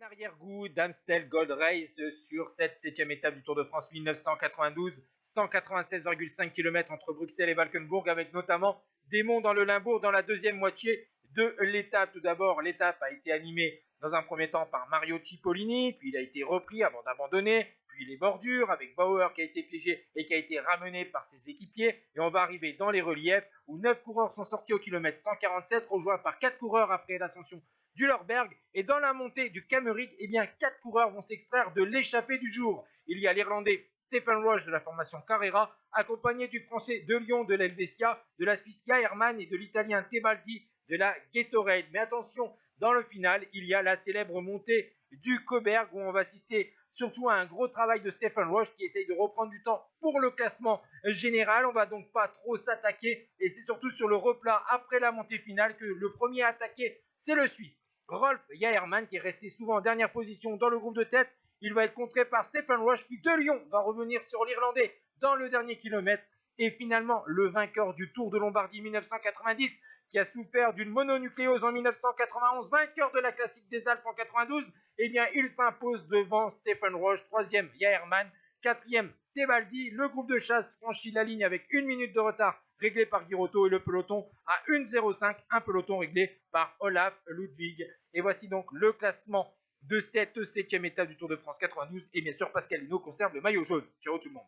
Arrière-goût d'Amstel Gold Race sur cette 7e étape du Tour de France 1992, 196,5 km entre Bruxelles et Valkenburg, avec notamment des monts dans le Limbourg dans la deuxième moitié de l'étape. Tout d'abord, l'étape a été animée dans un premier temps par Mario Cipollini, puis il a été repris avant d'abandonner, puis les bordures avec Bauer qui a été piégé et qui a été ramené par ses équipiers, et on va arriver dans les reliefs où 9 coureurs sont sortis au kilomètre 147, rejoints par 4 coureurs après l'ascension du Lorberg, et dans la montée du Kamerik, eh bien 4 coureurs vont s'extraire de l'échappée du jour. Il y a l'Irlandais Stephen Roche de la formation Carrera, accompagné du Français de Lyon de l'Helvetia, de la Suisse Jahermann et de l'Italien Tebaldi de la Gatorade. Mais attention, dans le final, il y a la célèbre montée du Koberg où on va assister surtout à un gros travail de Stephen Roche qui essaye de reprendre du temps pour le classement général. On va donc pas trop s'attaquer, et c'est surtout sur le replat après la montée finale que le premier à attaquer, c'est le Suisse Rolf Jahermann, qui est resté souvent en dernière position dans le groupe de tête. Il va être contré par Stephen Roche, puis De Lyon va revenir sur l'Irlandais dans le dernier kilomètre. Et finalement, le vainqueur du Tour de Lombardie 1990, qui a souffert d'une mononucléose en 1991, vainqueur de la Classique des Alpes en 92, eh bien, il s'impose devant Stephen Roche, troisième Jahermann, quatrième Tebaldi. Le groupe de chasse franchit la ligne avec 1 minute de retard réglé par Girotto, et le peloton à 1,05, un peloton réglé par Olaf Ludwig. Et voici donc le classement de cette 7e étape du Tour de France 92. Et bien sûr, Pascal Hinault conserve le maillot jaune. Ciao tout le monde.